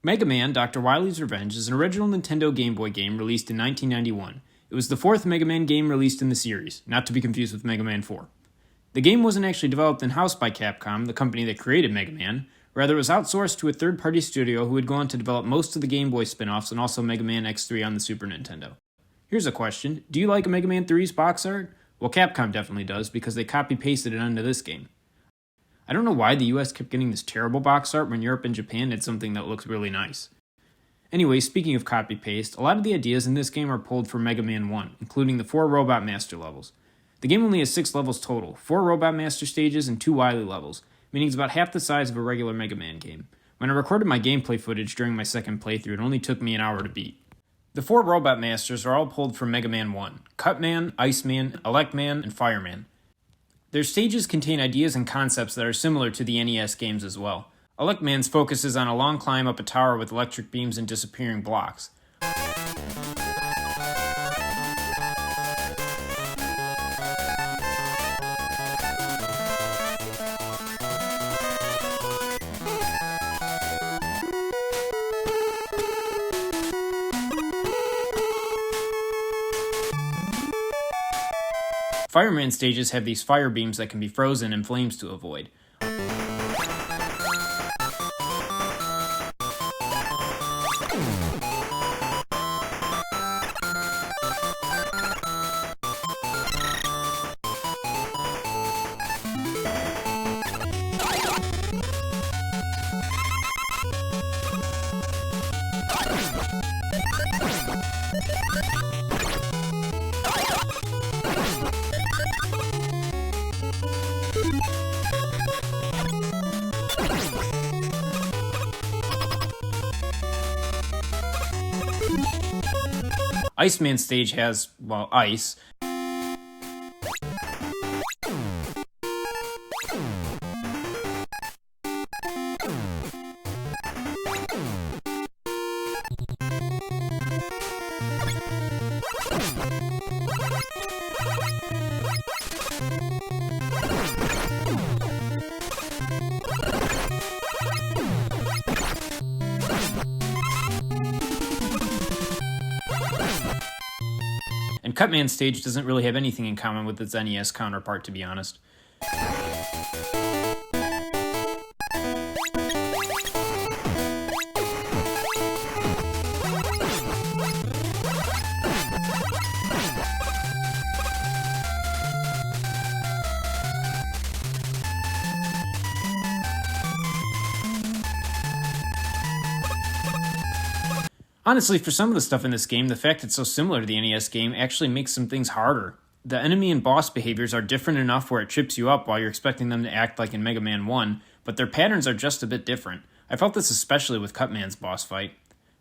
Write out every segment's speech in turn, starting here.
Mega Man Dr. Wily's Revenge is an original Nintendo Game Boy game released in 1991. It was the fourth Mega Man game released in the series, not to be confused with Mega Man 4. The game wasn't actually developed in-house by Capcom, the company that created Mega Man. Rather, it was outsourced to a third-party studio who would go on to develop most of the Game Boy spin-offs and also Mega Man X3 on the Super Nintendo. Here's a question. Do you like Mega Man 3's box art? Well, Capcom definitely does, because they copy-pasted it onto this game. I don't know why the US kept getting this terrible box art when Europe and Japan had something that looks really nice. Anyway, speaking of copy-paste, a lot of the ideas in this game are pulled from Mega Man 1, including the 4 Robot Master levels. The game only has 6 levels total, 4 Robot Master stages and 2 Wily levels, meaning it's about half the size of a regular Mega Man game. When I recorded my gameplay footage during my second playthrough, it only took me an hour to beat. The 4 Robot Masters are all pulled from Mega Man 1, Cutman, Iceman, Electman, and Fireman. Their stages contain ideas and concepts that are similar to the NES games as well. Electman's focuses on a long climb up a tower with electric beams and disappearing blocks. Fireman stages have these fire beams that can be frozen and flames to avoid. Iceman stage has, well, ice. And Cutman stage doesn't really have anything in common with its NES counterpart, to be honest. Honestly, for some of the stuff in this game, the fact it's so similar to the NES game actually makes some things harder. The enemy and boss behaviors are different enough where it trips you up while you're expecting them to act like in Mega Man 1, but their patterns are just a bit different. I felt this especially with Cutman's boss fight.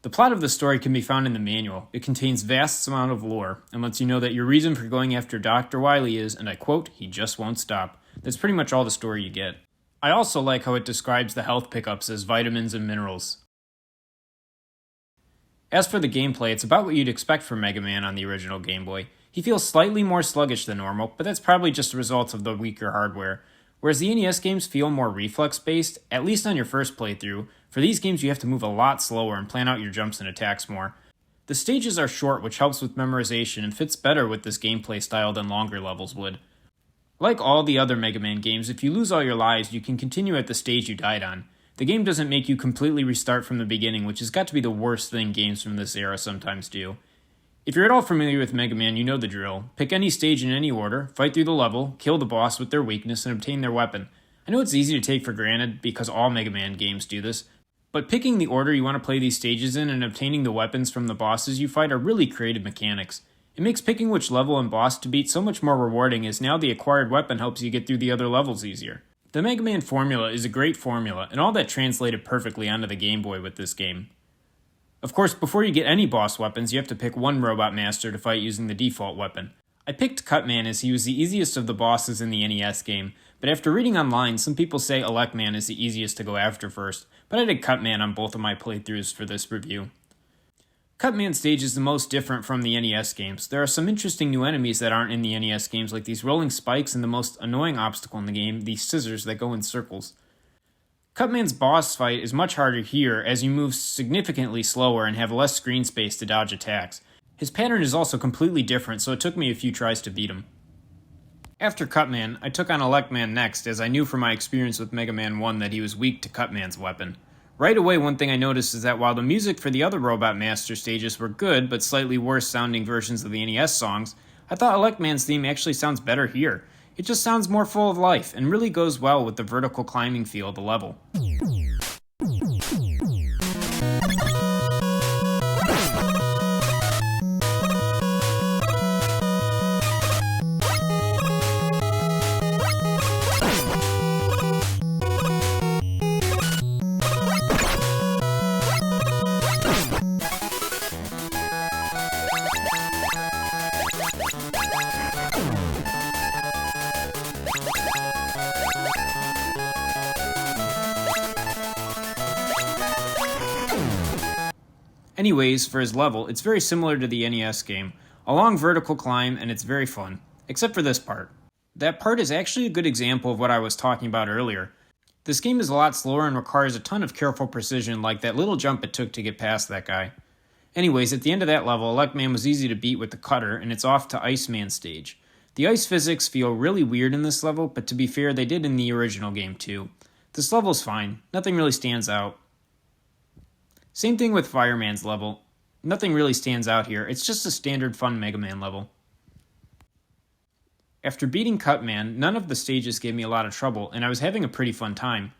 The plot of the story can be found in the manual. It contains vast amount of lore, and lets you know that your reason for going after Dr. Wily is, and I quote, he just won't stop. That's pretty much all the story you get. I also like how it describes the health pickups as vitamins and minerals. As for the gameplay, it's about what you'd expect from Mega Man on the original Game Boy. He feels slightly more sluggish than normal, but that's probably just a result of the weaker hardware. Whereas the NES games feel more reflex-based, at least on your first playthrough, for these games you have to move a lot slower and plan out your jumps and attacks more. The stages are short, which helps with memorization and fits better with this gameplay style than longer levels would. Like all the other Mega Man games, if you lose all your lives, you can continue at the stage you died on. The game doesn't make you completely restart from the beginning, which has got to be the worst thing games from this era sometimes do. If you're at all familiar with Mega Man, you know the drill. Pick any stage in any order, fight through the level, kill the boss with their weakness, and obtain their weapon. I know it's easy to take for granted because all Mega Man games do this, but picking the order you want to play these stages in and obtaining the weapons from the bosses you fight are really creative mechanics. It makes picking which level and boss to beat so much more rewarding, as now the acquired weapon helps you get through the other levels easier. The Mega Man formula is a great formula, and all that translated perfectly onto the Game Boy with this game. Of course, before you get any boss weapons, you have to pick one Robot Master to fight using the default weapon. I picked Cutman as he was the easiest of the bosses in the NES game, but after reading online, some people say Electman is the easiest to go after first, but I did Cutman on both of my playthroughs for this review. Cutman stage is the most different from the NES games. There are some interesting new enemies that aren't in the NES games, like these rolling spikes and the most annoying obstacle in the game, these scissors that go in circles. Cutman's boss fight is much harder here as you move significantly slower and have less screen space to dodge attacks. His pattern is also completely different, so it took me a few tries to beat him. After Cutman, I took on Electman next, as I knew from my experience with Mega Man 1 that he was weak to Cutman's weapon. Right away, one thing I noticed is that while the music for the other Robot Master stages were good, but slightly worse sounding versions of the NES songs, I thought Electman's theme actually sounds better here. It just sounds more full of life, and really goes well with the vertical climbing feel of the level. Anyways, for his level, it's very similar to the NES game. A long vertical climb, and it's very fun. Except for this part. That part is actually a good example of what I was talking about earlier. This game is a lot slower and requires a ton of careful precision, like that little jump it took to get past that guy. Anyways, at the end of that level, Electman was easy to beat with the cutter, and it's off to Iceman stage. The ice physics feel really weird in this level, but to be fair, they did in the original game too. This level's fine, nothing really stands out. Same thing with Fireman's level. Nothing really stands out here, it's just a standard fun Mega Man level. After beating Cutman, none of the stages gave me a lot of trouble, and I was having a pretty fun time.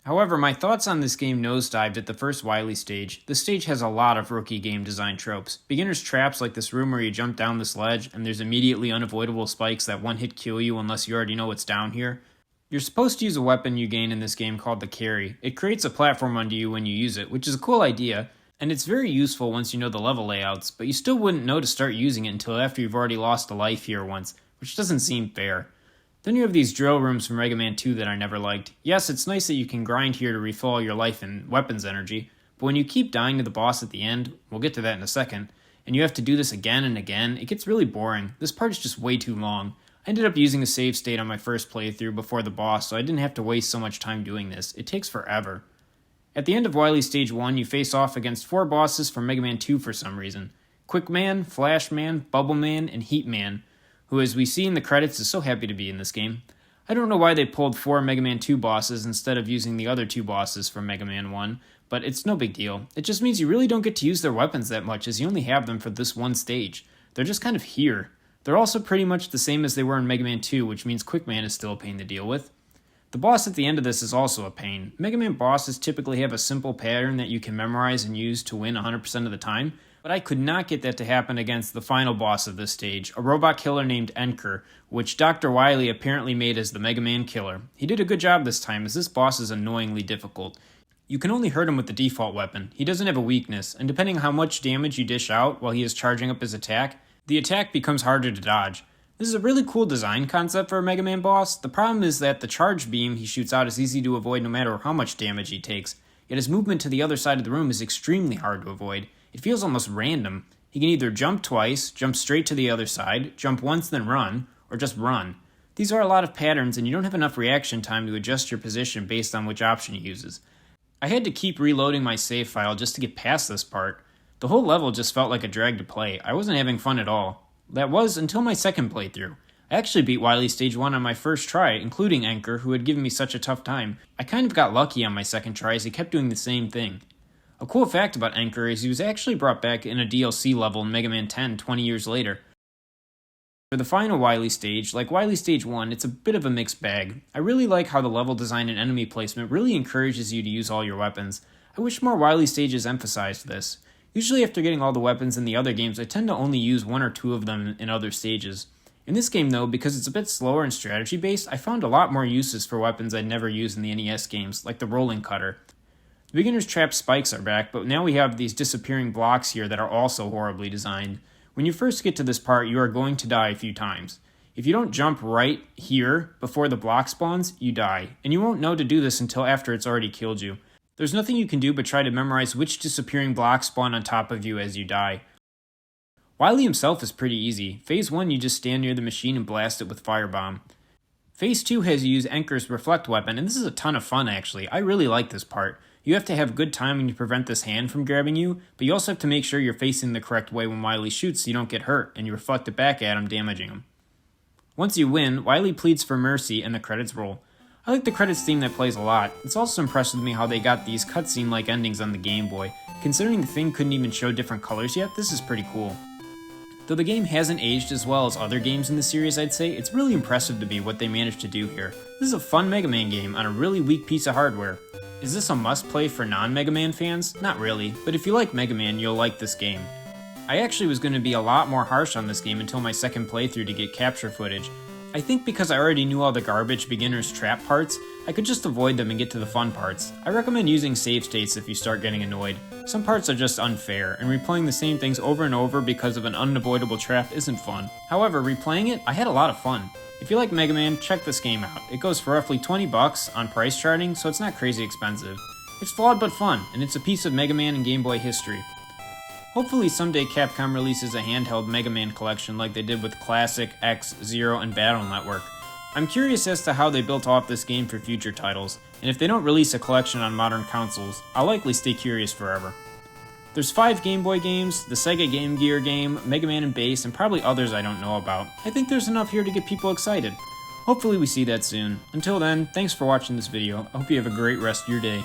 However, my thoughts on this game nosedived at the first Wily stage. This stage has a lot of rookie game design tropes. Beginner's traps like this room where you jump down this ledge, and there's immediately unavoidable spikes that one-hit kill you unless you already know what's down here. You're supposed to use a weapon you gain in this game called the carry. It creates a platform under you when you use it, which is a cool idea, and it's very useful once you know the level layouts, but you still wouldn't know to start using it until after you've already lost a life here once, which doesn't seem fair. Then you have these drill rooms from Mega Man 2 that I never liked. Yes, it's nice that you can grind here to refill all your life and weapons energy, but when you keep dying to the boss at the end, we'll get to that in a second, and you have to do this again and again, it gets really boring. This part is just way too long. I ended up using a save state on my first playthrough before the boss, so I didn't have to waste so much time doing this. It takes forever. At the end of Wily Stage 1, you face off against 4 bosses from Mega Man 2 for some reason. Quick Man, Flash Man, Bubble Man, and Heat Man, who as we see in the credits is so happy to be in this game. I don't know why they pulled 4 Mega Man 2 bosses instead of using the other 2 bosses from Mega Man 1, but it's no big deal. It just means you really don't get to use their weapons that much as you only have them for this one stage. They're just kind of here. They're also pretty much the same as they were in Mega Man 2, which means Quick Man is still a pain to deal with. The boss at the end of this is also a pain. Mega Man bosses typically have a simple pattern that you can memorize and use to win 100% of the time, but I could not get that to happen against the final boss of this stage, a robot killer named Enker, which Dr. Wily apparently made as the Mega Man killer. He did a good job this time, as this boss is annoyingly difficult. You can only hurt him with the default weapon. He doesn't have a weakness, and depending on how much damage you dish out while he is charging up his attack, the attack becomes harder to dodge. This is a really cool design concept for a Mega Man boss. The problem is that the charge beam he shoots out is easy to avoid no matter how much damage he takes, yet his movement to the other side of the room is extremely hard to avoid. It feels almost random. He can either jump twice, jump straight to the other side, jump once then run, or just run. These are a lot of patterns and you don't have enough reaction time to adjust your position based on which option he uses. I had to keep reloading my save file just to get past this part. The whole level just felt like a drag to play. I wasn't having fun at all. That was until my second playthrough. I actually beat Wily Stage 1 on my first try, including Enker, who had given me such a tough time. I kind of got lucky on my second try as he kept doing the same thing. A cool fact about Enker is he was actually brought back in a DLC level in Mega Man 10 20 years later. For the final Wily Stage, like Wily Stage 1, it's a bit of a mixed bag. I really like how the level design and enemy placement really encourages you to use all your weapons. I wish more Wily Stages emphasized this. Usually after getting all the weapons in the other games, I tend to only use 1 or 2 of them in other stages. In this game though, because it's a bit slower and strategy based, I found a lot more uses for weapons I'd never used in the NES games, like the rolling cutter. The beginner's trap spikes are back, but now we have these disappearing blocks here that are also horribly designed. When you first get to this part, you are going to die a few times. If you don't jump right here before the block spawns, you die, and you won't know to do this until after it's already killed you. There's nothing you can do but try to memorize which disappearing blocks spawn on top of you as you die. Wily himself is pretty easy. Phase 1 you just stand near the machine and blast it with Firebomb. Phase 2 has you use Enker's reflect weapon, and this is a ton of fun actually. I really like this part. You have to have good timing to prevent this hand from grabbing you, but you also have to make sure you're facing the correct way when Wily shoots so you don't get hurt, and you reflect it back at him, damaging him. Once you win, Wily pleads for mercy and the credits roll. I like the credits theme that plays a lot. It's also impressed with me how they got these cutscene-like endings on the Game Boy. Considering the thing couldn't even show different colors yet, this is pretty cool. Though the game hasn't aged as well as other games in the series, I'd say, it's really impressive to me what they managed to do here. This is a fun Mega Man game on a really weak piece of hardware. Is this a must-play for non-Mega Man fans? Not really, but if you like Mega Man, you'll like this game. I actually was going to be a lot more harsh on this game until my second playthrough to get capture footage. I think because I already knew all the garbage beginner's trap parts, I could just avoid them and get to the fun parts. I recommend using save states if you start getting annoyed. Some parts are just unfair, and replaying the same things over and over because of an unavoidable trap isn't fun. However, replaying it, I had a lot of fun. If you like Mega Man, check this game out. It goes for roughly $20 on price charting, so it's not crazy expensive. It's flawed but fun, and it's a piece of Mega Man and Game Boy history. Hopefully someday Capcom releases a handheld Mega Man collection like they did with Classic, X, Zero, and Battle Network. I'm curious as to how they built off this game for future titles, and if they don't release a collection on modern consoles, I'll likely stay curious forever. There's 5 Game Boy games, the Sega Game Gear game, Mega Man and Bass, and probably others I don't know about. I think there's enough here to get people excited. Hopefully we see that soon. Until then, thanks for watching this video. I hope you have a great rest of your day.